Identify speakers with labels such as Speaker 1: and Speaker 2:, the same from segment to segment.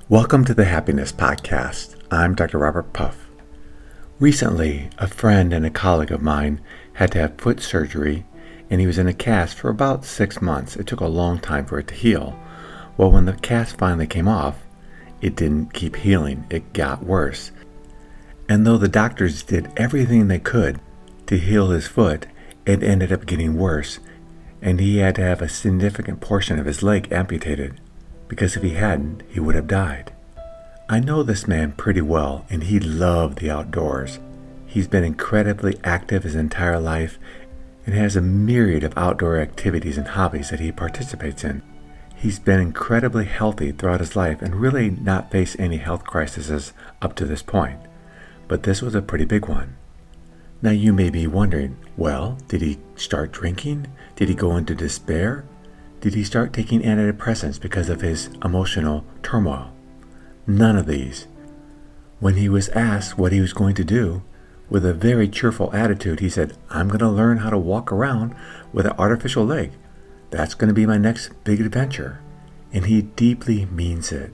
Speaker 1: Welcome to the Happiness Podcast. I'm Dr. Robert Puff. Recently, a friend and a colleague of mine had to have foot surgery, and he was in a cast for about 6 months. It took a long time for it to heal. Well, when the cast finally came off, it didn't keep healing. It got worse. And though the doctors did everything they could to heal his foot, it ended up getting worse, and he had to have a significant portion of his leg amputated, because if he hadn't, he would have died. I know this man pretty well, and he loved the outdoors. He's been incredibly active his entire life and has a myriad of outdoor activities and hobbies that he participates in. He's been incredibly healthy throughout his life and really not faced any health crises up to this point. But this was a pretty big one. Now you may be wondering, well, did he start drinking? Did he go into despair? Did he start taking antidepressants because of his emotional turmoil? None of these. When he was asked what he was going to do, with a very cheerful attitude, he said, I'm going to learn how to walk around with an artificial leg. That's going to be my next big adventure. And he deeply means it.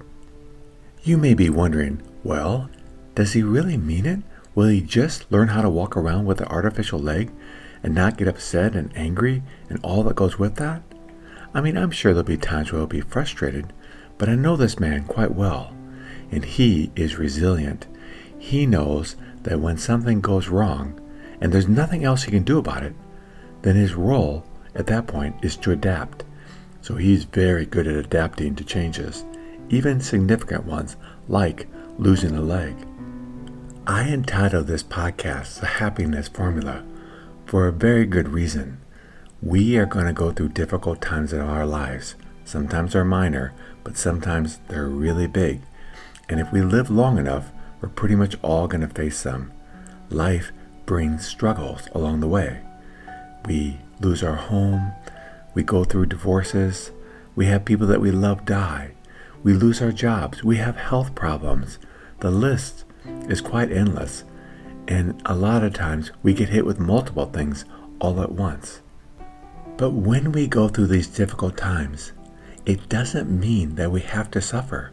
Speaker 1: You may be wondering, well, does he really mean it? Will he just learn how to walk around with an artificial leg and not get upset and angry and all that goes with that? I mean, I'm sure there'll be times where he'll be frustrated, but I know this man quite well, and he is resilient. He knows that when something goes wrong, and there's nothing else he can do about it, then his role at that point is to adapt. So he's very good at adapting to changes, even significant ones, like losing a leg. I entitled this podcast The Happiness Formula for a very good reason. We are going to go through difficult times in our lives. Sometimes they're minor, but sometimes they're really big. And if we live long enough, we're pretty much all going to face them. Life brings struggles along the way. We lose our home. We go through divorces. We have people that we love die. We lose our jobs. We have health problems. The list is quite endless. And a lot of times we get hit with multiple things all at once. But when we go through these difficult times, it doesn't mean that we have to suffer.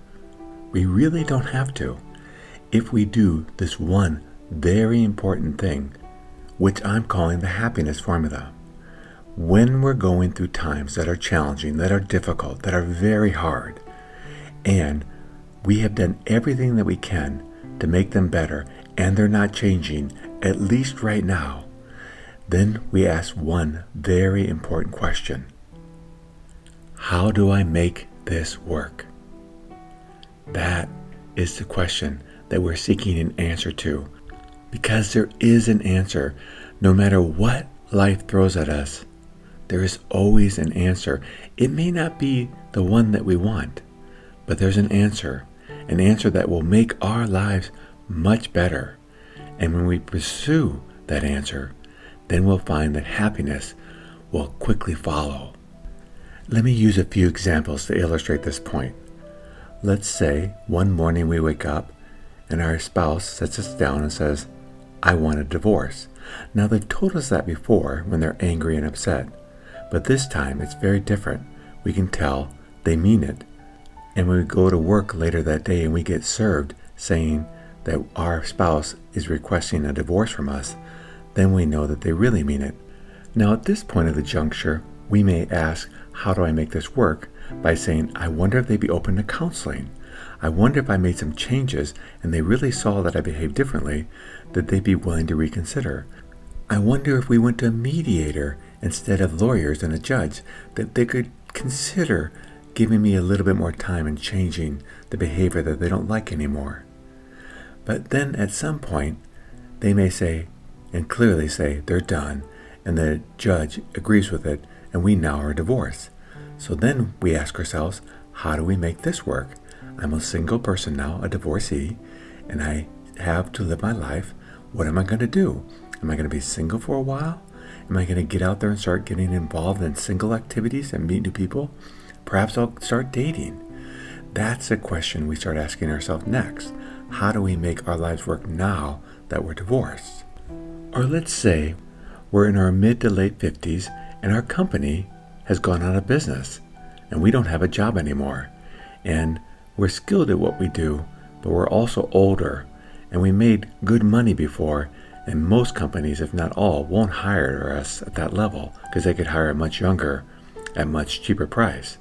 Speaker 1: We really don't have to. If we do this one very important thing, which I'm calling the happiness formula. When we're going through times that are challenging, that are difficult, that are very hard, and we have done everything that we can to make them better, and they're not changing, at least right now, then we ask one very important question. How do I make this work? That is the question that we're seeking an answer to, because there is an answer. No matter what life throws at us, there is always an answer. It may not be the one that we want, but there's an answer that will make our lives much better. And when we pursue that answer, then we'll find that happiness will quickly follow. Let me use a few examples to illustrate this point. Let's say one morning we wake up and our spouse sits us down and says, I want a divorce. Now they've told us that before when they're angry and upset, but this time it's very different. We can tell they mean it. And when we go to work later that day and we get served saying that our spouse is requesting a divorce from us, then we know that they really mean it. Now at this point of the juncture, we may ask, how do I make this work? By saying, I wonder if they'd be open to counseling. I wonder if I made some changes and they really saw that I behaved differently, that they'd be willing to reconsider. I wonder if we went to a mediator instead of lawyers and a judge, that they could consider giving me a little bit more time and changing the behavior that they don't like anymore. But then at some point, they may say, and clearly say they're done, and the judge agrees with it, and we now are divorced. So then we ask ourselves, how do we make this work? I'm a single person now, a divorcee, and I have to live my life. What am I going to do? Am I going to be single for a while? Am I going to get out there and start getting involved in single activities and meet new people? Perhaps I'll start dating. That's a question we start asking ourselves next. How do we make our lives work now that we're divorced? Or let's say we're in our mid to late 50s and our company has gone out of business and we don't have a job anymore. And We're skilled at what we do, but we're also older, and we made good money before, and most companies, if not all, won't hire us at that level because they could hire much younger at much cheaper price.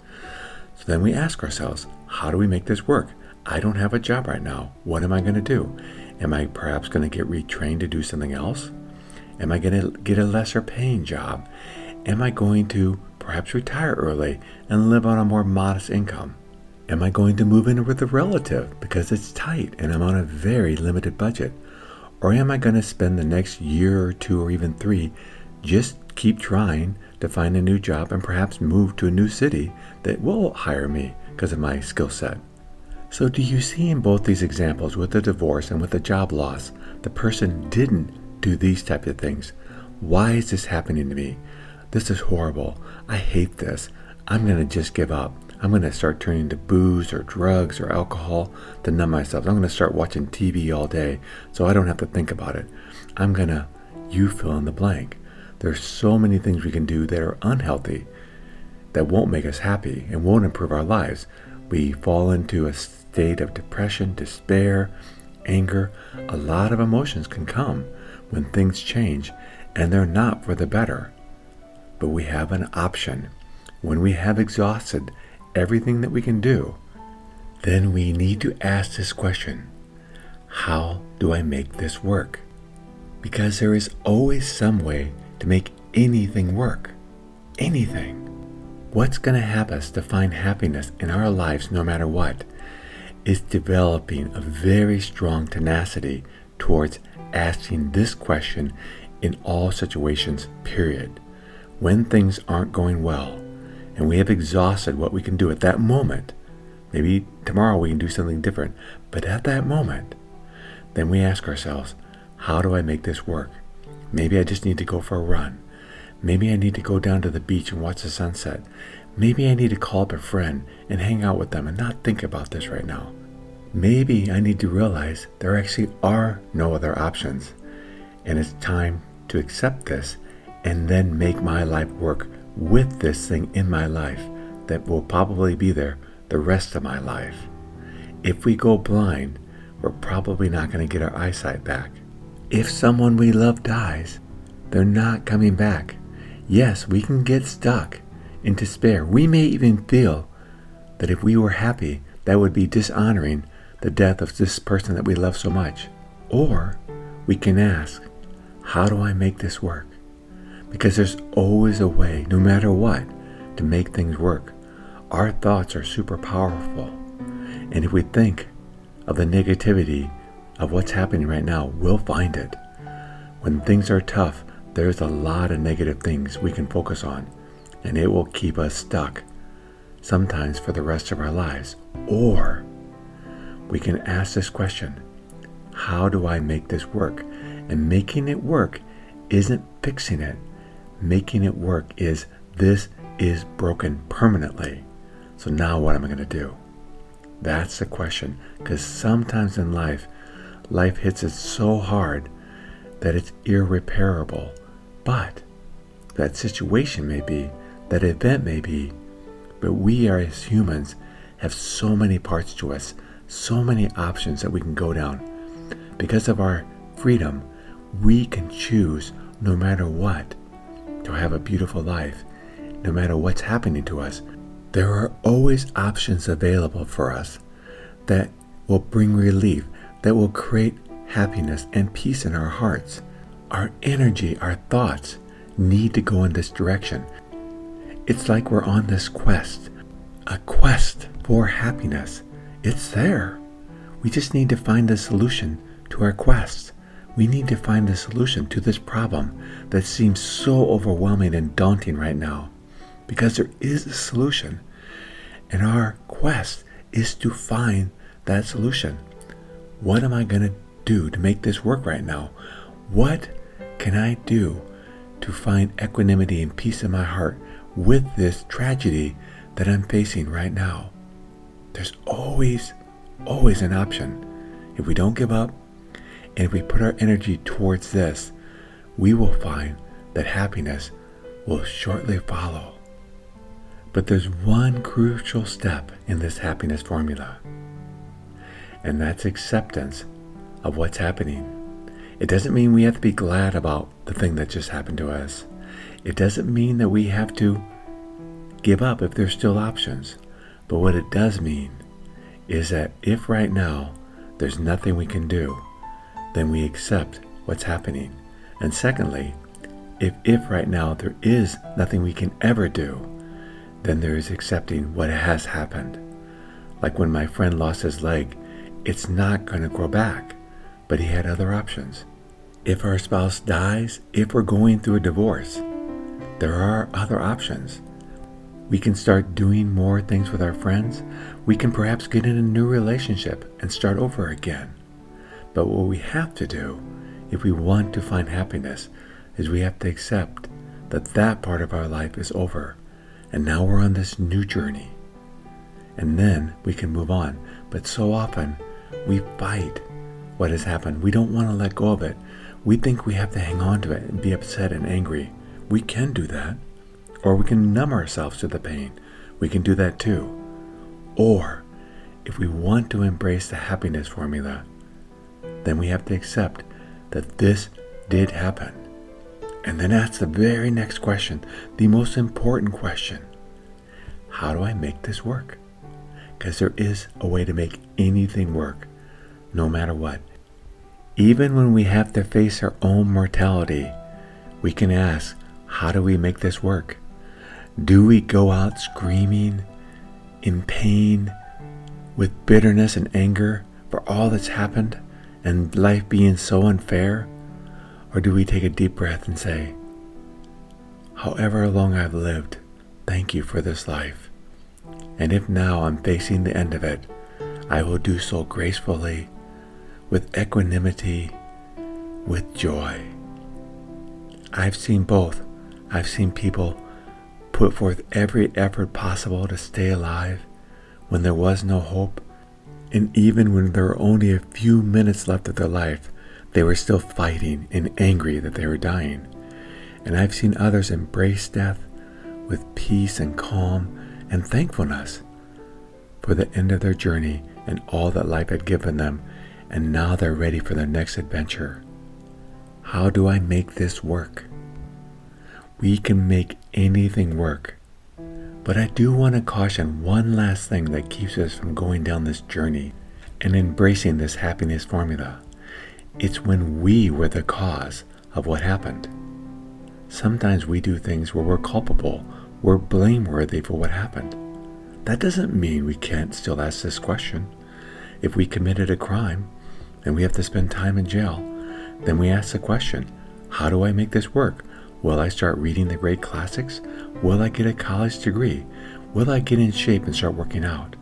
Speaker 1: So then we ask ourselves, how do we make this work? I don't have a job right now. What am I going to do? Am I perhaps going to get retrained to do something else? Am I going to get a lesser paying job? Am I going to perhaps retire early and live on a more modest income? Am I going to move in with a relative because it's tight and I'm on a very limited budget? Or am I going to spend the next year or 2 or even 3 just keep trying to find a new job and perhaps move to a new city that will hire me because of my skill set? So do you see in both these examples, with the divorce and with the job loss, the person didn't do these types of things? Why is this happening to me? This is horrible. I hate this. I'm going to just give up. I'm going to start turning to booze or drugs or alcohol to numb myself. I'm going to start watching TV all day so I don't have to think about it. I'm going to, you fill in the blank. There's so many things we can do that are unhealthy, that won't make us happy and won't improve our lives. We fall into a state of depression, despair, anger. A lot of emotions can come when things change, and they're not for the better. But we have an option. When we have exhausted everything that we can do, then we need to ask this question: how do I make this work? Because there is always some way to make anything work. Anything. What's going to help us to find happiness in our lives no matter what is developing a very strong tenacity towards asking this question in all situations, period. When things aren't going well and we have exhausted what we can do at that moment, maybe tomorrow we can do something different, but at that moment, then we ask ourselves, how do I make this work? Maybe I just need to go for a run. Maybe I need to go down to the beach and watch the sunset. Maybe I need to call up a friend and hang out with them and not think about this right now. Maybe I need to realize there actually are no other options, and it's time to accept this and then make my life work with this thing in my life that will probably be there the rest of my life. If we go blind, we're probably not going to get our eyesight back. If someone we love dies, they're not coming back. Yes, we can get stuck in despair. We may even feel that if we were happy, that would be dishonoring the death of this person that we love so much. Or we can ask, how do I make this work? Because there's always a way, no matter what, to make things work. Our thoughts are super powerful. And if we think of the negativity of what's happening right now, we'll find it. When things are tough, there's a lot of negative things we can focus on, and it will keep us stuck, sometimes for the rest of our lives. Or we can ask this question: how do I make this work? And making it work isn't fixing it. Making it work is, this is broken permanently. So now what am I going to do? That's the question. Because sometimes in life hits us so hard that it's irreparable. But that situation may be, that event may be, but we are, as humans, have so many parts to us, so many options that we can go down. Because of our freedom, we can choose, no matter what, to have a beautiful life. No matter what's happening to us, there are always options available for us that will bring relief, that will create happiness and peace in our hearts. Our energy, our thoughts need to go in this direction. It's like we're on this quest, a quest for happiness. It's there. We just need to find the solution to our quest. We need to find the solution to this problem that seems so overwhelming and daunting right now, because there is a solution, and our quest is to find that solution. What am I going to do to make this work right now? What can I do to find equanimity and peace in my heart with this tragedy that I'm facing right now? There's always an option. If we don't give up, and if we put our energy towards this, we will find that happiness will shortly follow. But there's one crucial step in this happiness formula. And that's acceptance of what's happening. It doesn't mean we have to be glad about the thing that just happened to us. It doesn't mean that we have to give up if there's still options. But what it does mean is that if right now there's nothing we can do, then we accept what's happening. And secondly, if right now there is nothing we can ever do, then there is accepting what has happened. Like when my friend lost his leg, it's not going to grow back, but he had other options. If our spouse dies, if we're going through a divorce, there are other options. We can start doing more things with our friends. We can perhaps get in a new relationship and start over again. But what we have to do, if we want to find happiness, is we have to accept that that part of our life is over. And now we're on this new journey. And then we can move on. But so often, we fight what has happened. We don't want to let go of it. We think we have to hang on to it and be upset and angry. We can do that. Or we can numb ourselves to the pain. We can do that too. Or, if we want to embrace the happiness formula, then we have to accept that this did happen. And then ask the very next question, the most important question. How do I make this work? Because there is a way to make anything work, no matter what. Even when we have to face our own mortality, we can ask, how do we make this work? Do we go out screaming in pain with bitterness and anger for all that's happened and life being so unfair? Or do we take a deep breath and say, however long I've lived, thank you for this life. And if now I'm facing the end of it, I will do so gracefully, with equanimity, with joy. I've seen both. I've seen people put forth every effort possible to stay alive when there was no hope, and even when there were only a few minutes left of their life, they were still fighting and angry that they were dying. And I've seen others embrace death with peace and calm and thankfulness for the end of their journey and all that life had given them, and now they're ready for their next adventure. How do I make this work? We can make anything work. But I do want to caution one last thing that keeps us from going down this journey and embracing this happiness formula. It's when we were the cause of what happened. Sometimes we do things where we're culpable, we're blameworthy for what happened. That doesn't mean we can't still ask this question. If we committed a crime and we have to spend time in jail, then we ask the question, how do I make this work? Will I start reading the great classics? Will I get a college degree? Will I get in shape and start working out?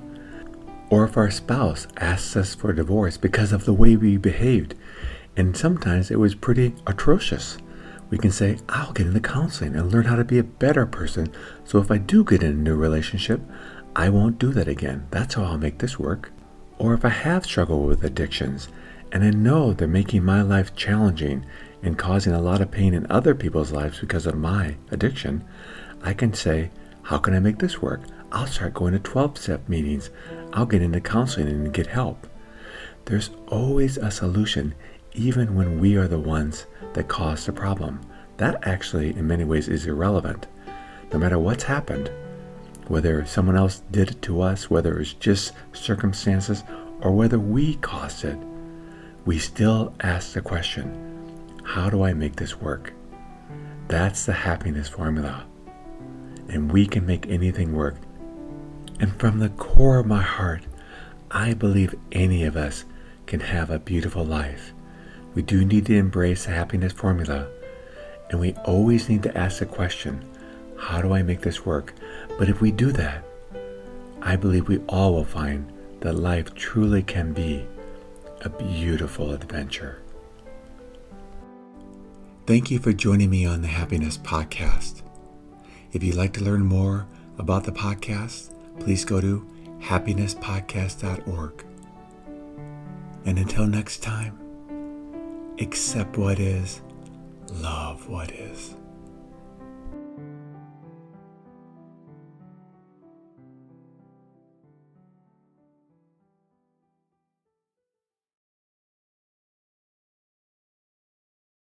Speaker 1: Or if our spouse asks us for a divorce because of the way we behaved, and sometimes it was pretty atrocious, we can say, I'll get into counseling and learn how to be a better person, so if I do get in a new relationship, I won't do that again. That's how I'll make this work. Or if I have struggled with addictions, and I know they're making my life challenging and causing a lot of pain in other people's lives because of my addiction, I can say, how can I make this work? I'll start going to 12-step meetings. I'll get into counseling and get help. There's always a solution, even when we are the ones that cause the problem. That actually, in many ways, is irrelevant. No matter what's happened, whether someone else did it to us, whether it's just circumstances, or whether we caused it, we still ask the question, how do I make this work? That's the happiness formula. And we can make anything work. And from the core of my heart, I believe any of us can have a beautiful life. We do need to embrace the happiness formula. And we always need to ask the question, how do I make this work? But if we do that, I believe we all will find that life truly can be a beautiful adventure. Thank you for joining me on the Happiness Podcast. If you'd like to learn more about the podcast, please go to happinesspodcast.org. And until next time, accept what is, love what is.